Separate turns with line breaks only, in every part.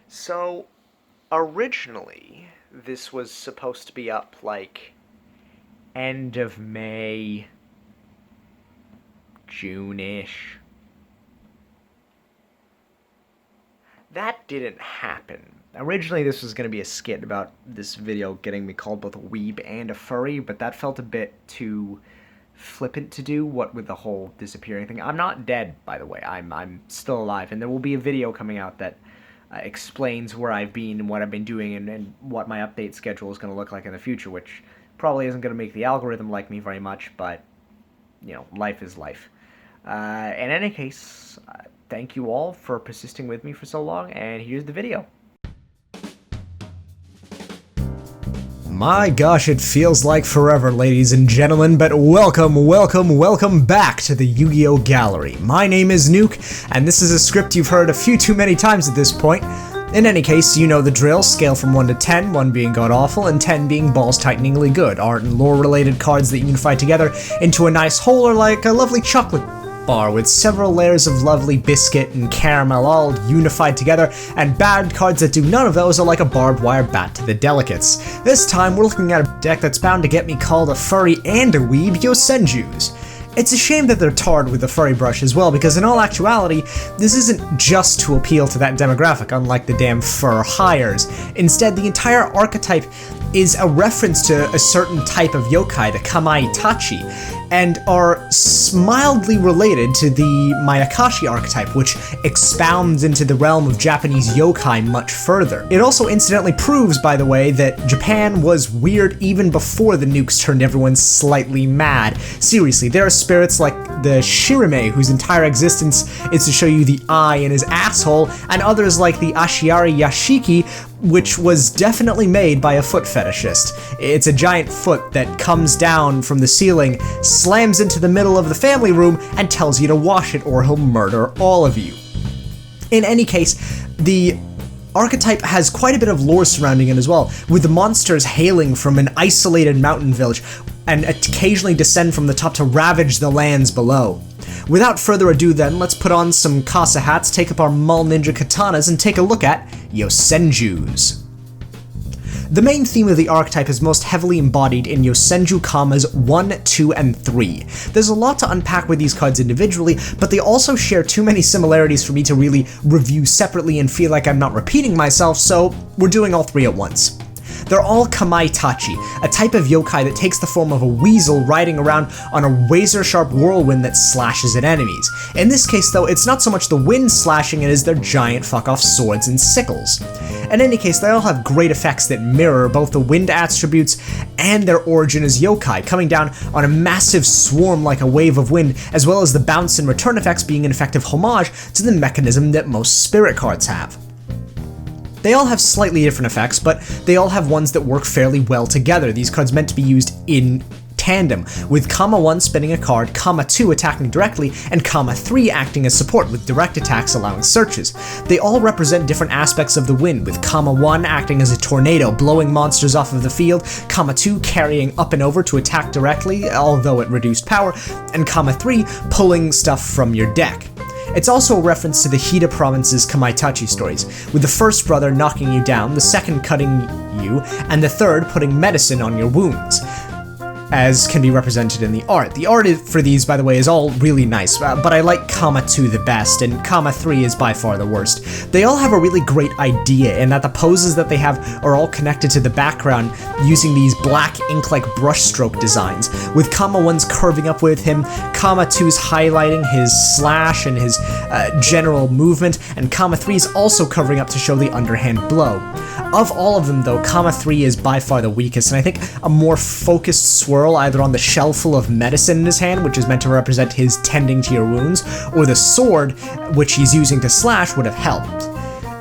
So, originally, this was supposed to be up, like, end of May, June-ish. That didn't happen. Originally, this was going to be a skit about this video getting me called both a weeb and a furry, but that felt a bit too flippant to do, what with the whole disappearing thing. I'm not dead, by the way. I'm still alive, and there will be a video coming out that explains where I've been and what I've been doing and what my update schedule is going to look like in the future, which probably isn't going to make the algorithm like me very much, but, you know, life is life. In any case, thank you all for persisting with me for so long, and here's the video.
My gosh, it feels like forever, ladies and gentlemen, but welcome back to the Yu-Gi-Oh! Gallery. My name is Nuke, and this is a script you've heard a few too many times at this point. In any case, you know the drill, scale from 1 to 10, 1 being god-awful, and 10 being balls-tighteningly good. Art and lore-related cards that unify together into a nice whole are like a lovely chocolate bar with several layers of lovely biscuit and caramel all unified together, and bad cards that do none of those are like a barbed wire bat to the delicates. This time we're looking at a deck that's bound to get me called a furry and a weeb, Yosenjus. It's a shame that they're tarred with a furry brush as well, because in all actuality, this isn't just to appeal to that demographic, unlike the damn fur hires. Instead, the entire archetype is a reference to a certain type of yokai, the Kamai Tachi, and are mildly related to the Mayakashi archetype, which expounds into the realm of Japanese yokai much further. It also incidentally proves, by the way, that Japan was weird even before the nukes turned everyone slightly mad. Seriously, there are spirits like the Shirime, whose entire existence is to show you the eye in his asshole, and others like the Ashiari Yashiki, which was definitely made by a foot fetishist. It's a giant foot that comes down from the ceiling, slams into the middle of the family room, and tells you to wash it or he'll murder all of you. In any case, the archetype has quite a bit of lore surrounding it as well, with the monsters hailing from an isolated mountain village and occasionally descend from the top to ravage the lands below. Without further ado then, let's put on some Casa hats, take up our Mall Ninja katanas, and take a look at Yosenjus. The main theme of the archetype is most heavily embodied in Yosenju Kamas 1, 2, and 3. There's a lot to unpack with these cards individually, but they also share too many similarities for me to really review separately and feel like I'm not repeating myself, so we're doing all three at once. They're all Kamai Tachi, a type of yokai that takes the form of a weasel riding around on a razor-sharp whirlwind that slashes at enemies. In this case, though, it's not so much the wind slashing it as their giant fuck-off swords and sickles. In any case, they all have great effects that mirror both the wind attributes and their origin as yokai, coming down on a massive swarm like a wave of wind, as well as the bounce and return effects being an effective homage to the mechanism that most spirit cards have. They all have slightly different effects, but they all have ones that work fairly well together. These cards meant to be used in tandem, with Kama 1 spinning a card, Kama 2 attacking directly, and Kama 3 acting as support with direct attacks allowing searches. They all represent different aspects of the wind, with Kama 1 acting as a tornado, blowing monsters off of the field, Kama 2 carrying up and over to attack directly, although at reduced power, and Kama 3 pulling stuff from your deck. It's also a reference to the Hida Province's Kamaitachi stories, with the first brother knocking you down, the second cutting you, and the third putting medicine on your wounds, as can be represented in the art. The art for these, by the way, is all really nice, but I like Kama 2 the best, and Kama 3 is by far the worst. They all have a really great idea in that the poses that they have are all connected to the background using these black ink-like brushstroke designs, with Kama 1's curving up with him, Kama 2's highlighting his slash and his general movement, and Kama 3's also covering up to show the underhand blow. Of all of them, though, Kama 3 is by far the weakest, and I think a more focused swirl either on the shell full of medicine in his hand, which is meant to represent his tending to your wounds, or the sword, which he's using to slash, would have helped.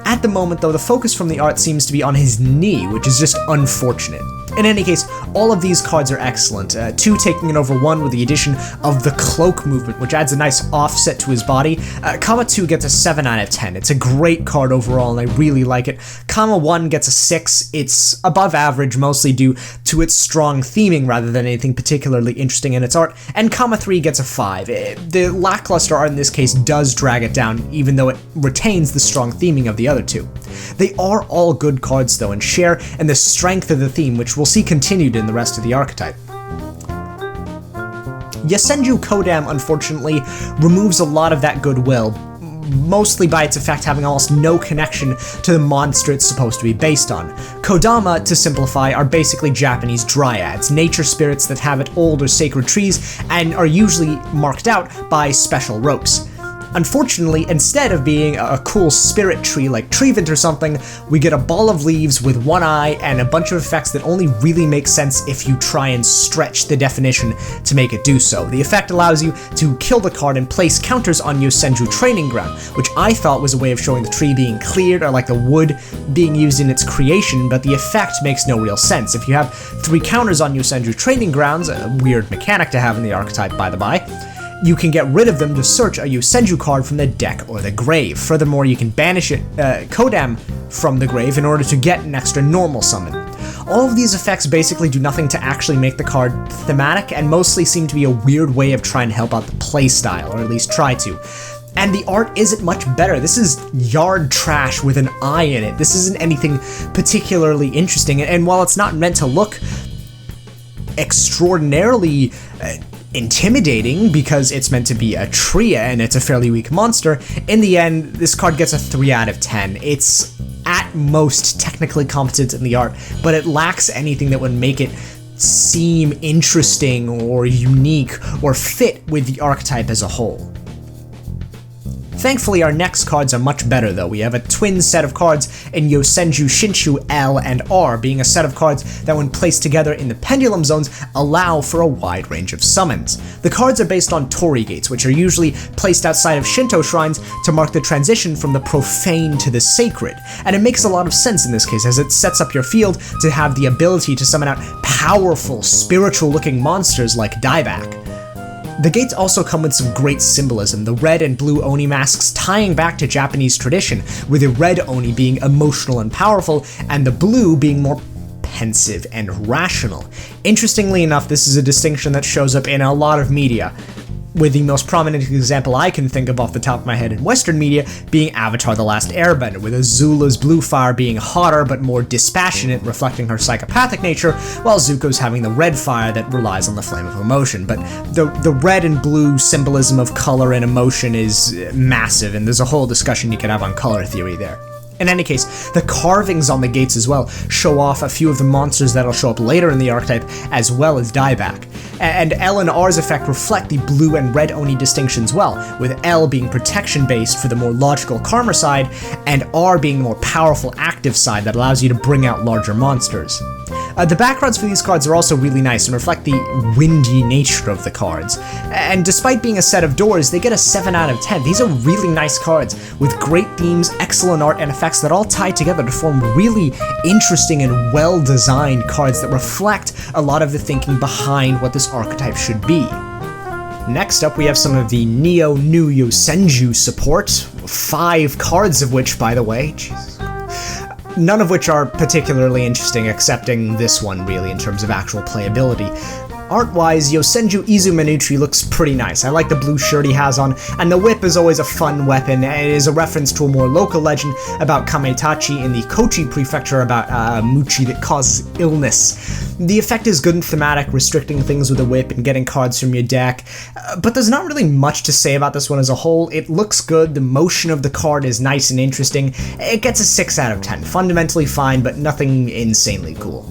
At the moment, though, the focus from the art seems to be on his knee, which is just unfortunate. In any case, all of these cards are excellent, 2 taking it over 1 with the addition of the cloak movement, which adds a nice offset to his body. Kama 2 gets a 7 out of 10. It's a great card overall, and I really like it. Kama 1 gets a 6. It's above average, mostly due to its strong theming rather than anything particularly interesting in its art, and Kama 3 gets a 5. The lackluster art in this case does drag it down, even though it retains the strong theming of the other two. They are all good cards though, and share in the strength of the theme, which we'll see continued in the rest of the archetype. Yosenju Kodam, unfortunately, removes a lot of that goodwill, mostly by its effect having almost no connection to the monster it's supposed to be based on. Kodama, to simplify, are basically Japanese dryads, nature spirits that inhabit old or sacred trees and are usually marked out by special ropes. Unfortunately, instead of being a cool spirit tree like Treevent or something, we get a ball of leaves with one eye and a bunch of effects that only really make sense if you try and stretch the definition to make it do so. The effect allows you to kill the card and place counters on Yosenju Training Ground, which I thought was a way of showing the tree being cleared or like the wood being used in its creation, but the effect makes no real sense. If you have 3 counters on Yosenju Training Grounds, a weird mechanic to have in the archetype by the by, you can get rid of them to search a Yosenju card from the deck or the grave. Furthermore, you can banish Kodam from the grave in order to get an extra normal summon. All of these effects basically do nothing to actually make the card thematic, and mostly seem to be a weird way of trying to help out the playstyle, or at least try to. And the art isn't much better. This is yard trash with an eye in it. This isn't anything particularly interesting, and while it's not meant to look extraordinarily intimidating because it's meant to be a Tria and it's a fairly weak monster, in the end, this card gets a 3 out of 10. It's at most technically competent in the art, but it lacks anything that would make it seem interesting or unique or fit with the archetype as a whole. Thankfully, our next cards are much better though. We have a twin set of cards in Yosenju Shinshu L and R, being a set of cards that when placed together in the pendulum zones allow for a wide range of summons. The cards are based on Torii gates, which are usually placed outside of Shinto shrines to mark the transition from the profane to the sacred, and it makes a lot of sense in this case as it sets up your field to have the ability to summon out powerful, spiritual looking monsters like Dieback. The gates also come with some great symbolism, the red and blue Oni masks tying back to Japanese tradition, with the red Oni being emotional and powerful, and the blue being more pensive and rational. Interestingly enough, this is a distinction that shows up in a lot of media, with the most prominent example I can think of off the top of my head in Western media being Avatar: The Last Airbender, with Azula's blue fire being hotter but more dispassionate, reflecting her psychopathic nature, while Zuko's having the red fire that relies on the flame of emotion. But the red and blue symbolism of color and emotion is massive, and there's a whole discussion you could have on color theory there. In any case, the carvings on the gates as well show off a few of the monsters that'll show up later in the archetype, as well as Dieback. And L and R's effect reflect the blue and red Oni distinctions well, with L being protection-based for the more logical karma side, and R being the more powerful active side that allows you to bring out larger monsters. The backgrounds for these cards are also really nice and reflect the windy nature of the cards. And despite being a set of doors, they get a 7 out of 10. These are really nice cards, with great themes, excellent art, and effects that all tie together to form really interesting and well-designed cards that reflect a lot of the thinking behind what this archetype should be. Next up, we have some of the Neo New Yosenju support, 5 cards of which, by the way, Jesus. None of which are particularly interesting, excepting this one, really, in terms of actual playability. Art-wise, Yosenju Izuminutri looks pretty nice. I like the blue shirt he has on, and the whip is always a fun weapon. It is a reference to a more local legend about Kametachi in the Kochi prefecture about Muchi that causes illness. The effect is good and thematic, restricting things with a whip and getting cards from your deck, but there's not really much to say about this one as a whole. It looks good, the motion of the card is nice and interesting. It gets a 6 out of 10, fundamentally fine, but nothing insanely cool.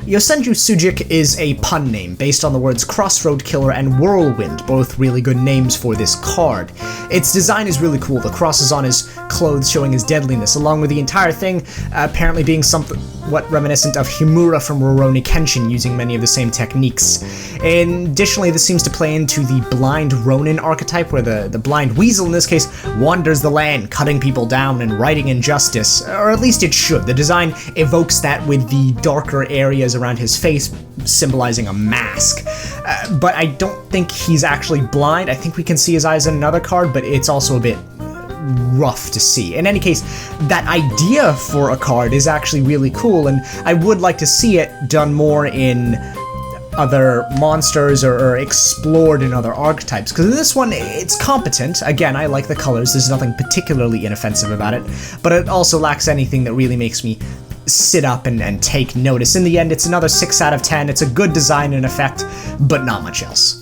Yosenju Sujik is a pun name based on the words Crossroad Killer and Whirlwind, both really good names for this card. Its design is really cool, the crosses on his clothes showing his deadliness, along with the entire thing apparently being somewhat reminiscent of Himura from Rurouni Kenshin, using many of the same techniques. And additionally, this seems to play into the blind Ronin archetype, where the blind weasel in this case wanders the land, cutting people down and righting injustice, or at least it should. The design evokes that with the darker areas around his face symbolizing a mask. But I don't think he's actually blind. I think we can see his eyes in another card, but it's also a bit rough to see. In any case, that idea for a card is actually really cool, and I would like to see it done more in other monsters or explored in other archetypes. Because in this one, it's competent. Again, I like the colors, there's nothing particularly inoffensive about it, but it also lacks anything that really makes me sit up and take notice. In the end, it's another 6 out of 10. It's a good design and effect, but not much else.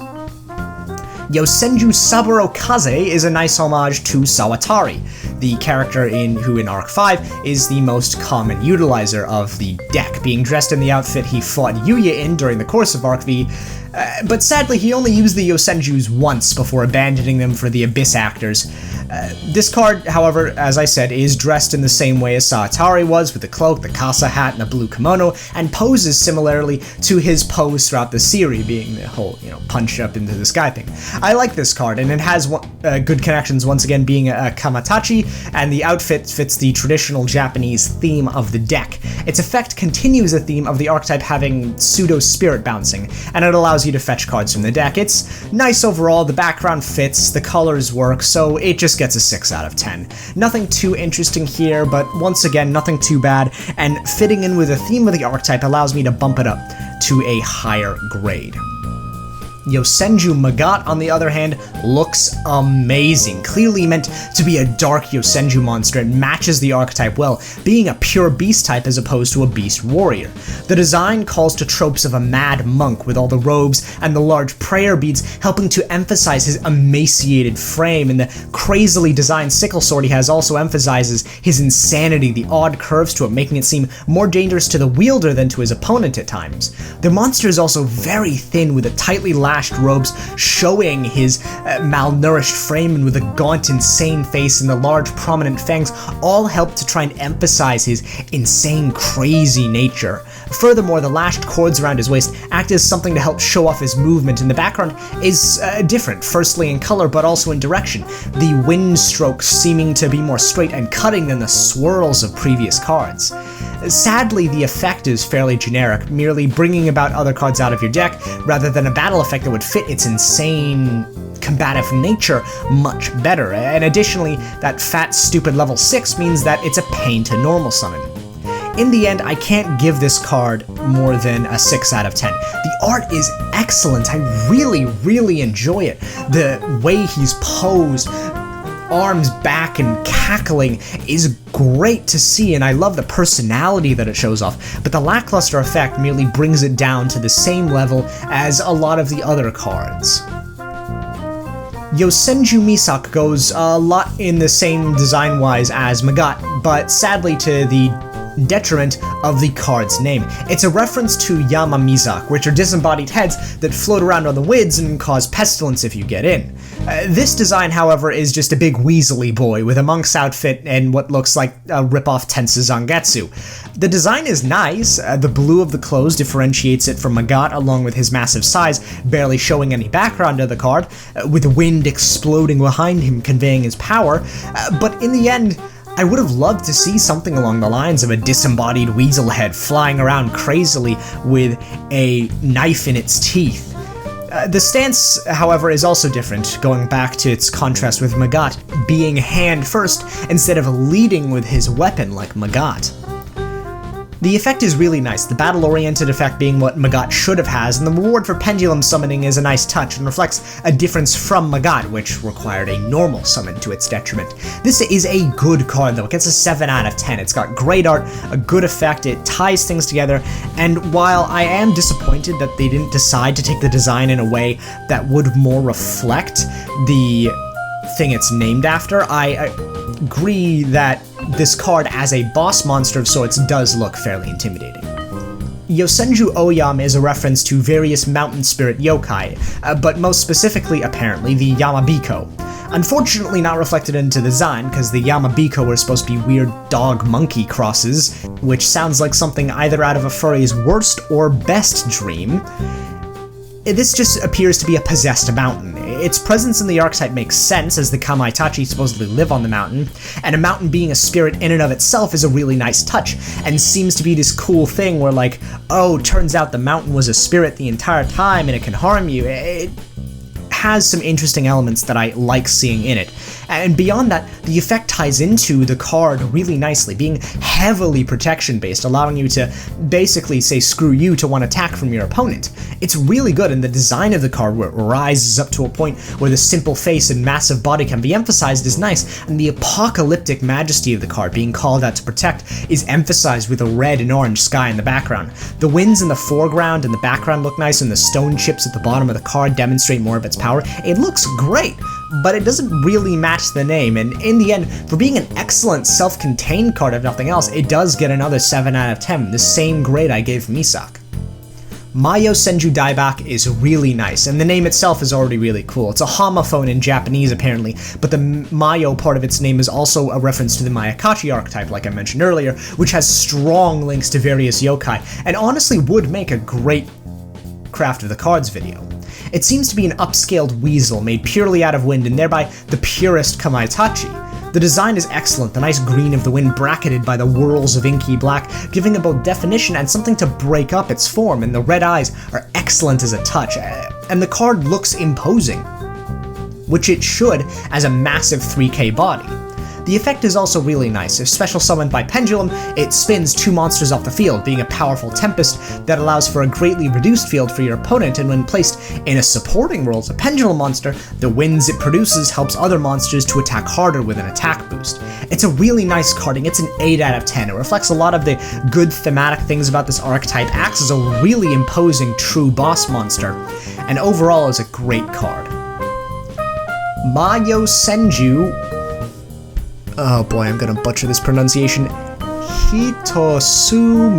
Yosenju Saburo Kaze is a nice homage to Sawatari, the character who in Arc 5 is the most common utilizer of the deck, being dressed in the outfit he fought Yuya in during the course of Arc V, but sadly he only used the Yosenjus once before abandoning them for the Abyss actors. This card, however, as I said, is dressed in the same way as Sawatari was, with the cloak, the Kasa hat, and a blue kimono, and poses similarly to his pose throughout the series, being the whole, punch up into the sky thing. I like this card, and it has good connections, once again being a Kamatachi, and the outfit fits the traditional Japanese theme of the deck. Its effect continues a theme of the archetype having pseudo-spirit bouncing, and it allows you to fetch cards from the deck. It's nice overall, the background fits, the colors work, so it just gets a 6 out of 10. Nothing too interesting here, but once again, nothing too bad, and fitting in with the theme of the archetype allows me to bump it up to a higher grade. Yosenju Magat, on the other hand, looks amazing. Clearly meant to be a dark Yosenju monster, it matches the archetype well, being a pure beast type as opposed to a beast warrior. The design calls to tropes of a mad monk with all the robes and the large prayer beads helping to emphasize his emaciated frame, and the crazily designed sickle sword he has also emphasizes his insanity, the odd curves to it, making it seem more dangerous to the wielder than to his opponent at times. The monster is also very thin with a tightly lashed robes showing his malnourished frame, and with a gaunt, insane face and the large prominent fangs all help to try and emphasize his insane, crazy nature. Furthermore, the lashed cords around his waist act as something to help show off his movement, and the background is different, firstly in color but also in direction, the wind strokes seeming to be more straight and cutting than the swirls of previous cards. Sadly, the effect is fairly generic, merely bringing about other cards out of your deck rather than a battle effect that would fit its insane combative nature much better, and additionally, that fat stupid level 6 means that it's a pain to normal summon. In the end, I can't give this card more than a 6 out of 10. The art is excellent, I really enjoy it. The way he's posed, arms back and cackling, is great to see, and I love the personality that it shows off, but the lackluster effect merely brings it down to the same level as a lot of the other cards. Yosenju Misak goes a lot in the same design-wise as Magat, but sadly to the detriment of the card's name. It's a reference to Yama Mizak, which are disembodied heads that float around on the winds and cause pestilence if you get in. This design, however, is just a big weaselly boy with a monk's outfit and what looks like a rip-off Tensu Zangetsu. The design is nice, the blue of the clothes differentiates it from Magat along with his massive size, barely showing any background to the card, with the wind exploding behind him conveying his power, but in the end, I would have loved to see something along the lines of a disembodied weasel head flying around crazily with a knife in its teeth. The stance, however, is also different, going back to its contrast with Magat being hand first instead of leading with his weapon like Magat. The effect is really nice, the battle-oriented effect being what Magat should have has, and the reward for pendulum summoning is a nice touch and reflects a difference from Magat, which required a normal summon to its detriment. This is a good card though, it gets a 7 out of 10. It's got great art, a good effect, it ties things together, and while I am disappointed that they didn't decide to take the design in a way that would more reflect the thing it's named after, I agree that this card as a boss monster of sorts does look fairly intimidating. Yosenju Oyam is a reference to various mountain spirit yokai, but most specifically, apparently, the Yamabiko. Unfortunately not reflected into the design, because the Yamabiko were supposed to be weird dog-monkey crosses, which sounds like something either out of a furry's worst or best dream. This just appears to be a possessed mountain. Its presence in the archetype makes sense, as the Kamaitachi supposedly live on the mountain, and a mountain being a spirit in and of itself is a really nice touch, and seems to be this cool thing where like, oh, turns out the mountain was a spirit the entire time and it can harm you. has some interesting elements that I like seeing in it. And beyond that, the effect ties into the card really nicely, being heavily protection-based, allowing you to basically say screw you to one attack from your opponent. It's really good, and the design of the card, where it rises up to a point where the simple face and massive body can be emphasized, is nice, and the apocalyptic majesty of the card, being called out to protect, is emphasized with a red and orange sky in the background. The winds in the foreground and the background look nice, and the stone chips at the bottom of the card demonstrate more of its power. It looks great, but it doesn't really match the name, and in the end, for being an excellent self-contained card if nothing else, it does get another 7 out of 10, the same grade I gave Misak. My Yosenju dieback is really nice, and the name itself is already really cool. It's a homophone in Japanese apparently, but the Mayo part of its name is also a reference to the Mayakachi archetype, like I mentioned earlier, which has strong links to various yokai, and honestly would make a great Craft of the Cards video. It seems to be an upscaled weasel made purely out of wind and thereby the purest Kamaitachi. The design is excellent, the nice green of the wind bracketed by the whirls of inky black, giving it both definition and something to break up its form, and the red eyes are excellent as a touch, and the card looks imposing, which it should as a massive 3K body. The effect is also really nice. If special summoned by Pendulum, it spins 2 monsters off the field, being a powerful Tempest that allows for a greatly reduced field for your opponent, and when placed in a supporting role as a Pendulum monster, the winds it produces helps other monsters to attack harder with an attack boost. It's a really nice carding. It's an 8 out of 10. It reflects a lot of the good thematic things about this archetype, acts as a really imposing true boss monster, and overall is a great card. My Yosenju, oh boy, I'm gonna butcher this pronunciation, Hitosume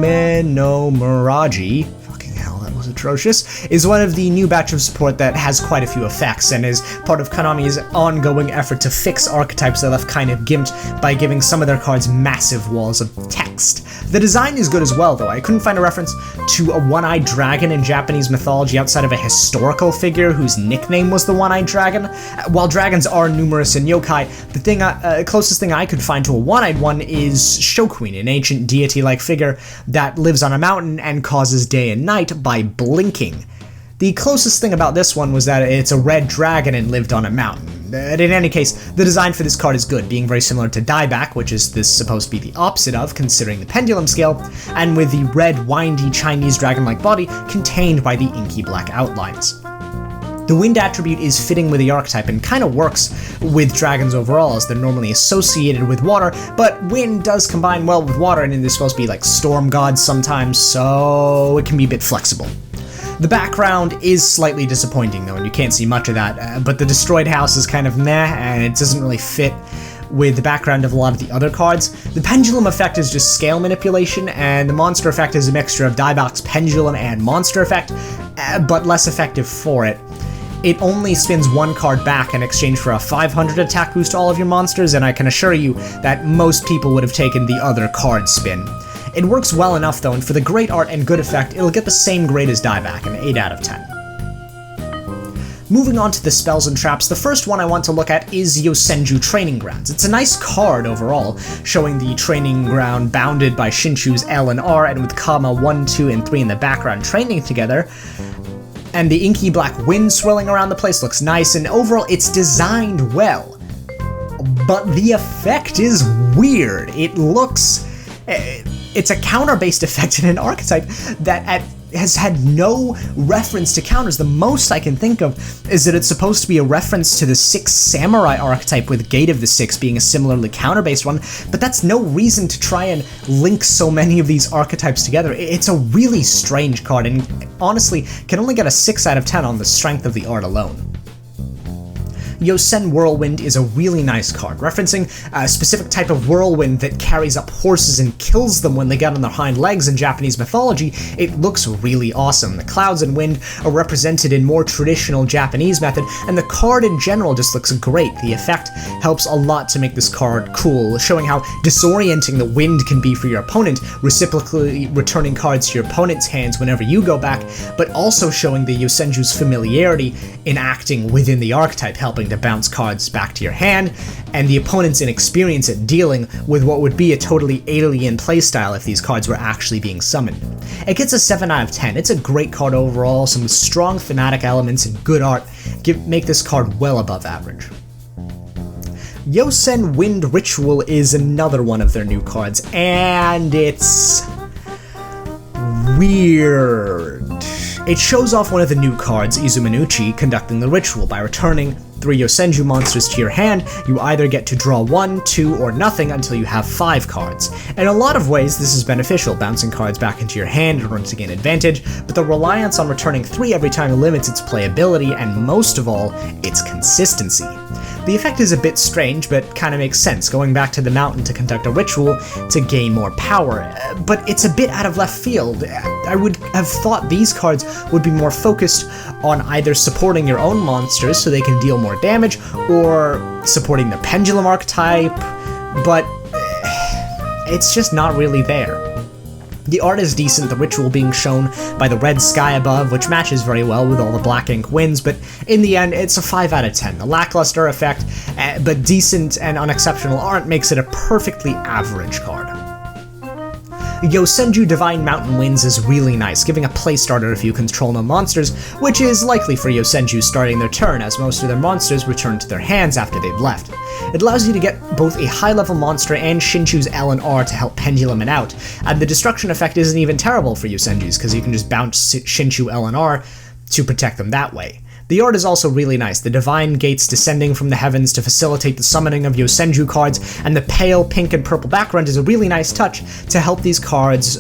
no Miraji, fucking hell, that was atrocious, is one of the new batch of support that has quite a few effects, and is part of Konami's ongoing effort to fix archetypes they left kind of gimped by giving some of their cards massive walls of text. The design is good as well, though. I couldn't find a reference to a one-eyed dragon in Japanese mythology outside of a historical figure whose nickname was the one-eyed dragon. While dragons are numerous in yokai, the closest thing I could find to a one-eyed one is Shokuin, an ancient deity-like figure that lives on a mountain and causes day and night by blinking. The closest thing about this one was that it's a red dragon and lived on a mountain. But in any case, the design for this card is good, being very similar to dieback, which is this supposed to be the opposite of, considering the pendulum scale, and with the red, windy Chinese dragon-like body contained by the inky black outlines. The wind attribute is fitting with the archetype and kind of works with dragons overall, as they're normally associated with water, but wind does combine well with water, and they're supposed to be like storm gods sometimes, so it can be a bit flexible. The background is slightly disappointing though, and you can't see much of that, but the destroyed house is kind of meh, and it doesn't really fit with the background of a lot of the other cards. The pendulum effect is just scale manipulation, and the monster effect is a mixture of dieback's pendulum and monster effect, but less effective for it. It only spins 1 card back in exchange for a 500 attack boost to all of your monsters, and I can assure you that most people would have taken the other card spin. It works well enough though, and for the great art and good effect, it'll get the same grade as dieback, an 8 out of 10. Moving on to the spells and traps, the first one I want to look at is Yosenju Training Grounds. It's a nice card overall, showing the training ground bounded by Shinshu's L and R, and with Kama 1, 2, and 3 in the background training together. And the inky black wind swirling around the place looks nice, and overall it's designed well. But the effect is weird. It looks... it's a counter-based effect in an archetype that has had no reference to counters. The most I can think of is that it's supposed to be a reference to the 6 Samurai archetype, with Gate of the 6 being a similarly counter-based one, but that's no reason to try and link so many of these archetypes together. It's a really strange card, and honestly can only get a 6 out of 10 on the strength of the art alone. Yosen Whirlwind is a really nice card, referencing a specific type of whirlwind that carries up horses and kills them when they get on their hind legs in Japanese mythology. It looks really awesome. The clouds and wind are represented in more traditional Japanese method, and the card in general just looks great. The effect helps a lot to make this card cool, showing how disorienting the wind can be for your opponent, reciprocally returning cards to your opponent's hands whenever you go back, but also showing the Yosenju's familiarity in acting within the archetype, helping to to bounce cards back to your hand, and the opponent's inexperience at dealing with what would be a totally alien playstyle if these cards were actually being summoned. It gets a 7 out of 10. It's a great card overall, some strong thematic elements and good art make this card well above average. Yosen Wind Ritual is another one of their new cards, and it's weird. It shows off one of the new cards, Izuminuchi, conducting the ritual. By returning 3 Yosenju monsters to your hand, you either get to draw 1, 2, or nothing until you have 5 cards. In a lot of ways, this is beneficial, bouncing cards back into your hand in order to gain advantage, but the reliance on returning 3 every time limits its playability, and most of all, its consistency. The effect is a bit strange, but kinda makes sense, going back to the mountain to conduct a ritual to gain more power, but it's a bit out of left field. I would have thought these cards would be more focused on either supporting your own monsters so they can deal more damage, or supporting the pendulum archetype, but it's just not really there. The art is decent, the ritual being shown by the red sky above, which matches very well with all the black ink winds, but in the end, it's a 5 out of 10. The lackluster effect, but decent and unexceptional art makes it a perfectly average card. Yosenju Divine Mountain Winds is really nice, giving a playstarter if you control no monsters, which is likely for Yosenju starting their turn, as most of their monsters return to their hands after they've left. It allows you to get both a high-level monster and Shinchu's L and R to help pendulum it out, and the destruction effect isn't even terrible for Yosenju's, because you can just bounce Shinshu L and R to protect them that way. The art is also really nice, the divine gates descending from the heavens to facilitate the summoning of Yosenju cards, and the pale pink and purple background is a really nice touch to help these cards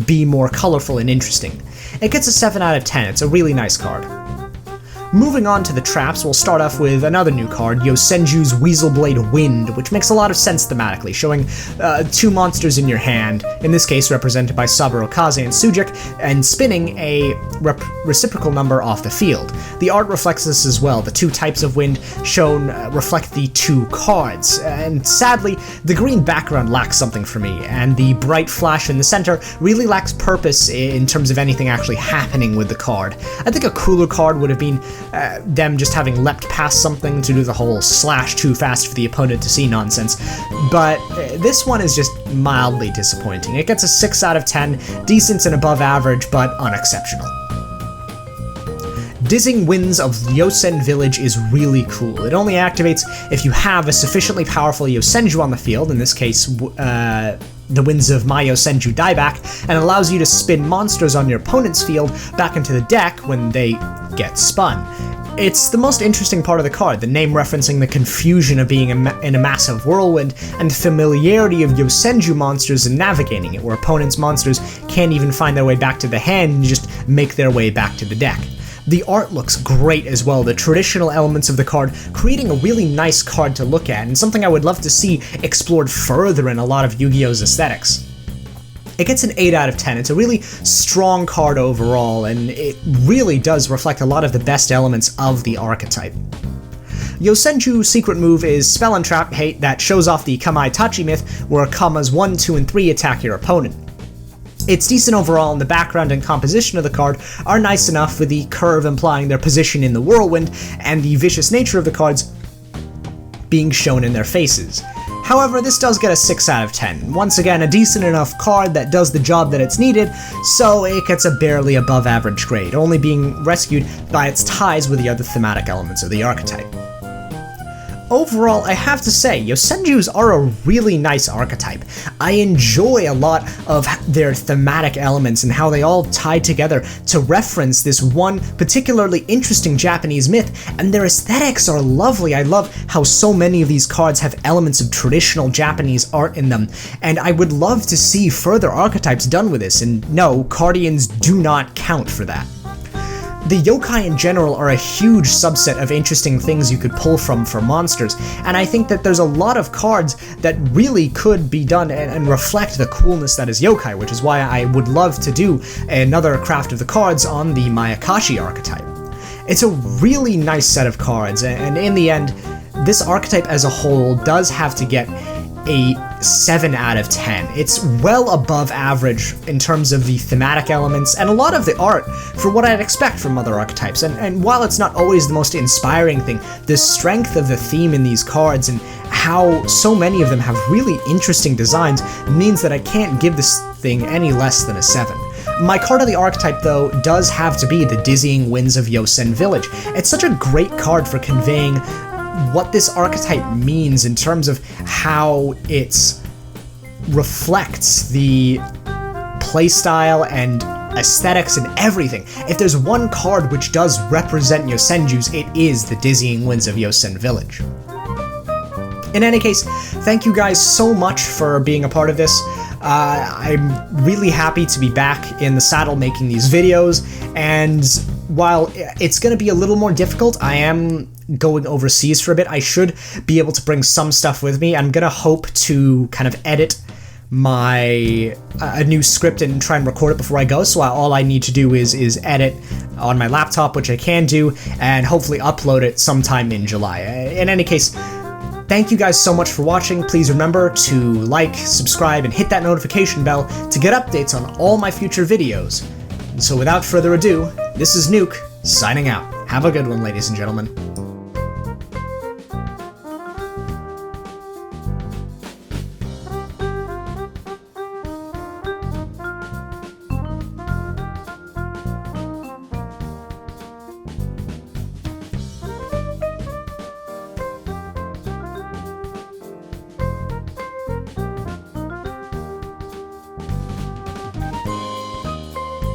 be more colorful and interesting. It gets a 7 out of 10, it's a really nice card. Moving on to the traps, we'll start off with another new card, Yosenju's Weaselblade Wind, which makes a lot of sense thematically, showing 2 monsters in your hand, in this case represented by Saburo Kaze and Sujik, and spinning a reciprocal number off the field. The art reflects this as well. The 2 types of wind shown reflect the 2 cards, and sadly, the green background lacks something for me, and the bright flash in the center really lacks purpose in terms of anything actually happening with the card. I think a cooler card would have been them just having leapt past something to do the whole slash too fast for the opponent to see nonsense, but this one is just mildly disappointing. It gets a 6 out of 10, decent and above average, but unexceptional. Dizzying Winds of Yosen Village is really cool. It only activates if you have a sufficiently powerful Yosenju on the field, in this case, the Winds of my Yosenju dieback, and allows you to spin monsters on your opponent's field back into the deck when they get spun. It's the most interesting part of the card, the name referencing the confusion of being in a massive whirlwind, and the familiarity of Yosenju monsters and navigating it, where opponents' monsters can't even find their way back to the hand and just make their way back to the deck. The art looks great as well, the traditional elements of the card creating a really nice card to look at, and something I would love to see explored further in a lot of Yu-Gi-Oh's aesthetics. It gets an 8 out of 10, it's a really strong card overall, and it really does reflect a lot of the best elements of the archetype. Yosenju's secret move is Spell and Trap Hate that shows off the Kamai Tachi myth, where commas 1, 2, and 3 attack your opponent. It's decent overall, and the background and composition of the card are nice enough, with the curve implying their position in the whirlwind, and the vicious nature of the cards being shown in their faces. However, this does get a 6 out of 10. Once again, a decent enough card that does the job that it's needed, so it gets a barely above average grade, only being rescued by its ties with the other thematic elements of the archetype. Overall, I have to say, Yosenjus are a really nice archetype. I enjoy a lot of their thematic elements and how they all tie together to reference this one particularly interesting Japanese myth, and their aesthetics are lovely. I love how so many of these cards have elements of traditional Japanese art in them, and I would love to see further archetypes done with this, and no, Cardians do not count for that. The yokai in general are a huge subset of interesting things you could pull from for monsters, and I think that there's a lot of cards that really could be done and reflect the coolness that is yokai, which is why I would love to do another craft of the cards on the Mayakashi archetype. It's a really nice set of cards, and in the end, this archetype as a whole does have to get a 7 out of 10. It's well above average in terms of the thematic elements and a lot of the art for what I'd expect from other archetypes. And while it's not always the most inspiring thing, the strength of the theme in these cards and how so many of them have really interesting designs means that I can't give this thing any less than a 7. My card of the archetype, though, does have to be the Dizzying Winds of Yosen Village. It's such a great card for conveying what this archetype means in terms of how it reflects the playstyle and aesthetics and everything. If there's one card which does represent Yosenju's, it is the Dizzying Winds of Yosen Village. In any case, thank you guys so much for being a part of this. I'm really happy to be back in the saddle making these videos, and while it's going to be a little more difficult, I am going overseas for a bit. I should be able to bring some stuff with me. I'm going to hope to kind of edit a new script and try and record it before I go, so all I need to do is edit on my laptop, which I can do, and hopefully upload it sometime in July. In any case, thank you guys so much for watching. Please remember to like, subscribe, and hit that notification bell to get updates on all my future videos. And so without further ado, this is Nuke, signing out. Have a good one, ladies and gentlemen.